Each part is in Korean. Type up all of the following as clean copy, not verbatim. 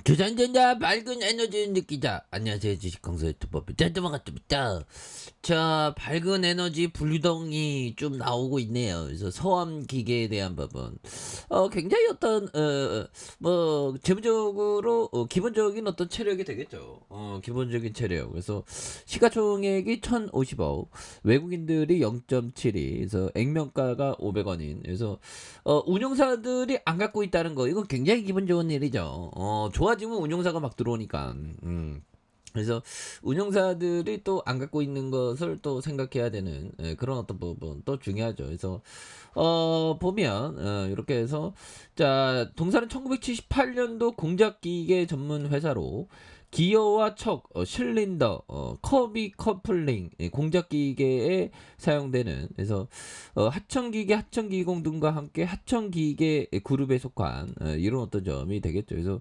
주전전자 밝은 에너지 느끼자. 안녕하세요, 주식강사 유튜버 짠짠만같습니다. 자, 밝은 에너지 불유동이 좀 나오고 있네요. 그래서 소환 기계에 대한 부분, 굉장히 어떤 뭐 재무적으로 기본적인 어떤 체력이 되겠죠. 기본적인 체력. 그래서 시가총액이 1,050억, 외국인들이 0.72, 그래서 액면가가 500원인. 그래서 운용사들이 안 갖고 있다는 거, 이건 굉장히 기분 좋은 일이죠. 좋아지면 운용사가 막 들어오니까. 그래서 운용사들이 또 안 갖고 있는 것을 또 생각해야 되는 그런 어떤 부분 또 중요하죠. 그래서 보면 이렇게 해서 자, 동사는 1978년도 공작기계 전문 회사로 기어와 척, 실린더, 커비 커플링, 공작기계에 사용되는, 그래서 하청기계, 하청기공 등과 함께 하청기계 그룹에 속한 이런 어떤 점이 되겠죠. 그래서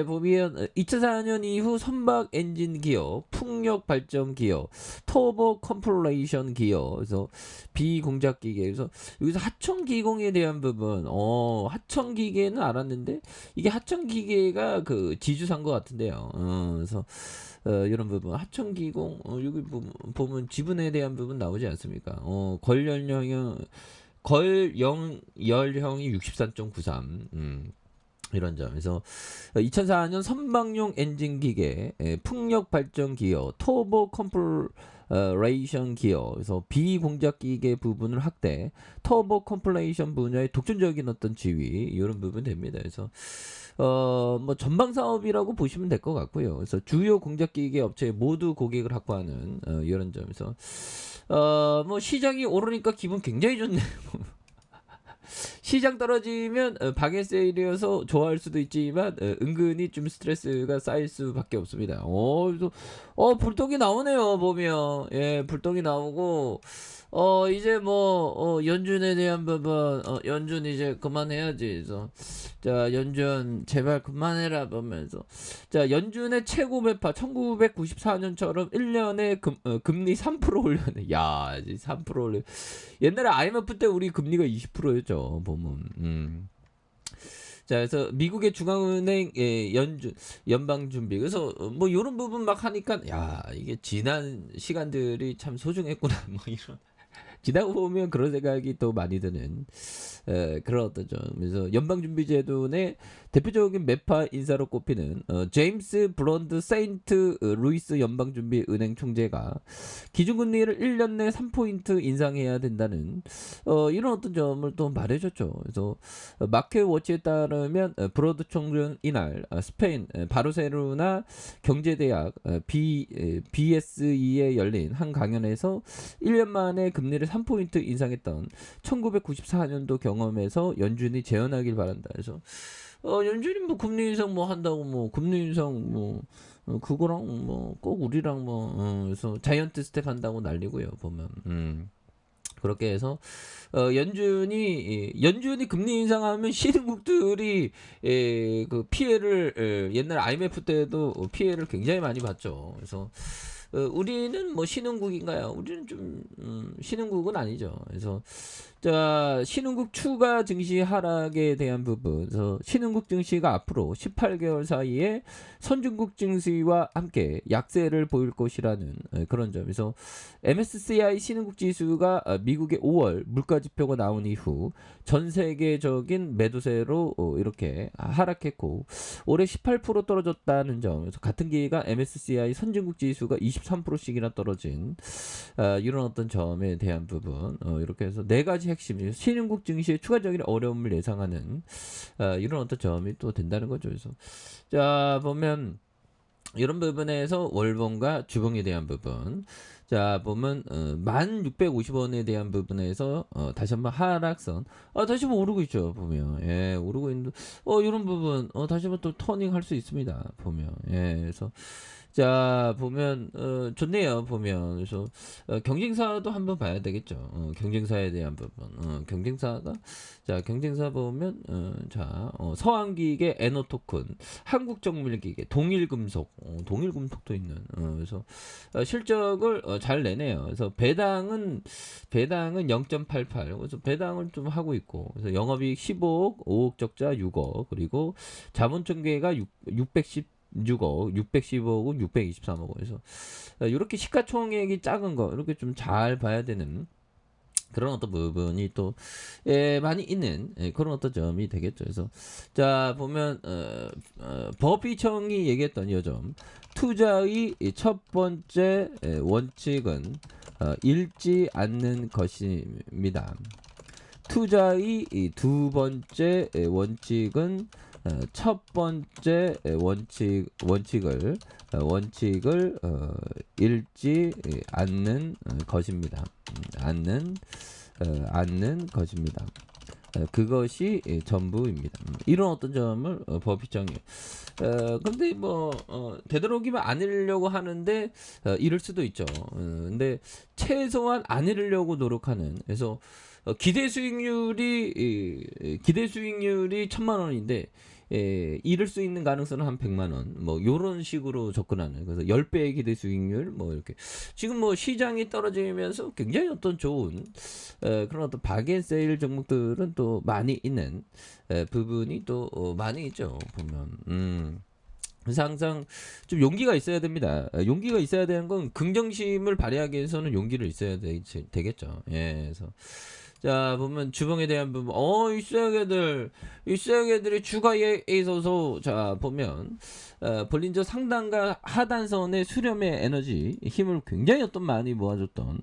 보면 2004년 이후 선박 엔진 기어, 풍력 발전 기어, 터보 컴플레이션 기어, 그래서 비공작 기계. 그래서 여기서 하청 기공에 대한 부분, 하청 기계는 알았는데 이게 하청 기계가 그 지주사인 것 같은데요. 그래서 이런 부분 하청 기공, 여기 보면 지분에 대한 부분 나오지 않습니까? 걸연열형이 63.93. 이런 점에서 2004년 선박용 엔진 기계, 풍력 발전 기어, 터보 컴플레이션 기어, 그래서 비공작 기계 부분을 확대, 터보 컴플레이션 분야의 독점적인 어떤 지위, 이런 부분 됩니다. 그래서 뭐 전방 사업이라고 보시면 될 것 같고요. 그래서 주요 공작 기계 업체 모두 고객을 확보하는 이런 점에서 뭐 시장이 오르니까 기분 굉장히 좋네요. 시장 떨어지면 방해 세일이어서 좋아할 수도 있지만 은근히 좀 스트레스가 쌓일 수밖에 없습니다. 그래서 불똥이 나오네요. 보면 불똥이 나오고 이제 뭐 연준에 대한 부분, 연준 이제 그만해야지. 그래서 자, 연준 제발 그만해라 보면서 자, 연준의 최고 매파 1994년처럼 1년에 금리 3% 올렸네. 야, 3% 올려. 옛날에 IMF 때 우리 금리가 20%였죠. 보면. 자, 그래서 미국의 중앙은행 연방준비. 그래서 뭐 이런 부분 막 하니까 야, 이게 지난 시간들이 참 소중했구나. 뭐 이런. 지나고 보면 그런 생각이 또 많이 드는 그런 어떤 점. 그래서 연방준비제도 내 대표적인 매파 인사로 꼽히는 제임스 블런드 세인트 루이스 연방준비은행 총재가 기준금리를 1년 내 3포인트 인상해야 된다는 이런 어떤 점을 또 말해줬죠. 그래서 마켓 워치에 따르면 브로드 총재는 이날 스페인 바르셀로나 경제대학 BSE에 열린 한 강연에서 1년 만에 금리를 3포인트 인상했던 1994년도 경험에서 연준이 재현하길 바란다. 그래서 연준이 뭐 금리 인상 뭐 한다고 뭐 금리 인상 뭐 그거랑 뭐 꼭 우리랑 뭐 그래서 자이언트 스텝 한다고 난리고요. 보면 그렇게 해서 연준이 금리 인상하면 시흥국들이 그 피해를 옛날 IMF 때도 피해를 굉장히 많이 봤죠. 그래서 우리는 뭐 신흥국인가요? 우리는 좀 신흥국은 아니죠. 그래서 자, 신흥국 추가 증시 하락에 대한 부분, 그래서 신흥국 증시가 앞으로 18개월 사이에 선진국 증시와 함께 약세를 보일 것이라는 그런 점에서 MSCI 신흥국 지수가 미국의 5월 물가 지표가 나온 이후 전 세계적인 매도세로 이렇게 하락했고 올해 18% 떨어졌다는 점. 그래서 같은 기간 MSCI 선진국 지수가 23%씩이나 떨어진 이런 어떤 점에 대한 부분, 이렇게 해서 네 가지 핵심 신흥국 증시의 추가적인 어려움을 예상하는 이런 어떤 점이 또 된다는 거죠. 그래서 자, 보면 이런 부분에서 월봉과 주봉에 대한 부분, 자 보면 1650원에 대한 부분에서 다시 한번 하락선, 다시 한번 오르고 있죠. 보면 오르고 있는 이런 부분 다시 한번 또 터닝 할 수 있습니다. 보면 그래서 자, 보면 좋네요. 보면 그래서 경쟁사도 한번 봐야 되겠죠. 경쟁사에 대한 부분. 경쟁사 보면 자, 서한기계 에너토큰, 한국정밀기계, 동일금속도 있는. 그래서 실적을 잘 내네요. 그래서 배당은 0.88. 그래서 배당을 좀 하고 있고. 그래서 영업이익 15억, 5억 적자 6억. 그리고 자본 총계가 616억, 615억은 623억. 그래서 이렇게 시가총액이 작은 거 이렇게 좀 잘 봐야 되는 그런 어떤 부분이 또 많이 있는 그런 어떤 점이 되겠죠. 그래서 자 보면 버피청이 얘기했던 이 점, 투자의 첫 번째 원칙은 잃지 않는 것입니다. 투자의 두 번째 원칙은 첫 번째 원칙을 잃지 않는 것입니다. 않는 것입니다. 그것이 전부입니다. 이런 어떤 점을 버피청이 근데 뭐 되도록이면 안 잃으려고 하는데 잃을 수도 있죠. 근데 최소한 안 잃으려고 노력하는. 그래서 기대 수익률이 1,000만 원인데 잃을 수 있는 가능성은 한 100만 원. 뭐 요런 식으로 접근하는. 그래서 10배의 기대 수익률 뭐 이렇게. 지금 뭐 시장이 떨어지면서 굉장히 어떤 좋은 그런 어떤 박앤세일 종목들은 또 많이 있는 부분이 또 많이 있죠. 보면. 그래서 항상 좀 용기가 있어야 됩니다. 용기가 있어야 되는 건 긍정심을 발휘하기 위해서는 용기를 있어야 되겠죠. 예, 그래서 자 보면 주봉에 대한 부분, 이 쇠약애들이 주가에 있어서 자 보면 볼린저 상단과 하단선의 수렴의 에너지 힘을 굉장히 어떤 많이 모아줬던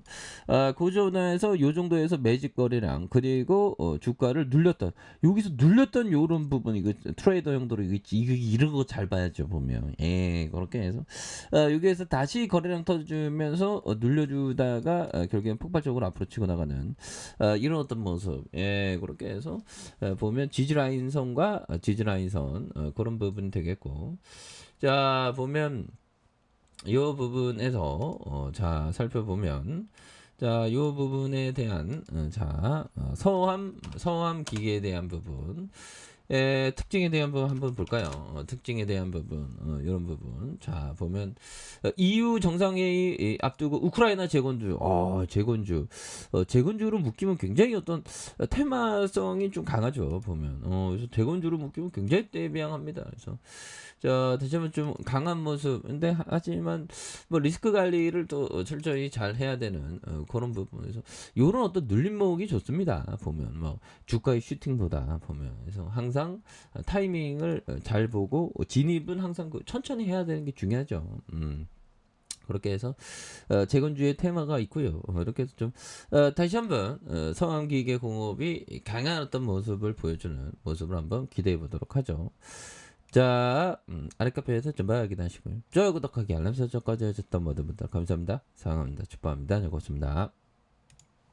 고전에서 요 정도에서 매집 거래량 그리고 주가를 눌렸던, 여기서 눌렸던 요런 부분, 이거 트레이더 형도로 이런 거 잘 봐야죠. 보면 예 그렇게 해서 여기에서 다시 거래량 터주면서 눌려주다가 결국엔 폭발적으로 앞으로 치고 나가는 이런 어떤 모습. 예 그렇게 해서 보면 지지라인선과 지지라인선 그런 부분이 되겠고, 자 보면 이 부분에서 자 살펴보면 자 이 부분에 대한 서함 기계에 대한 부분, 특징에 대한 부분 한번 볼까요? 특징에 대한 부분, 이런 부분. 자, 보면, EU 정상회의 앞두고 우크라이나 재건주로 묶이면 굉장히 어떤 테마성이 좀 강하죠. 보면. 그래서 재건주로 묶이면 굉장히 대비양합니다. 그래서, 자, 다시 한번 좀 강한 모습. 근데 하지만 뭐 리스크 관리를 또 철저히 잘 해야 되는 그런 부분에서 요런 어떤 눌림목이 좋습니다. 보면 뭐 주가의 슈팅보다 보면. 그래서 항상 타이밍을 잘 보고 진입은 항상 천천히 해야 되는 게 중요하죠. 그렇게 해서 재건주의 테마가 있고요. 이렇게 해서 좀 다시 한번 성암기계공업이 강한 어떤 모습을 보여주는 모습을 한번 기대해 보도록 하죠. 자, 아랫카페에서 좀 확인하시고요. 좋아요, 구독하기, 알람 설정까지 해줬던 모든 분들 감사합니다. 사랑합니다. 축복합니다. 즐거웠습니다.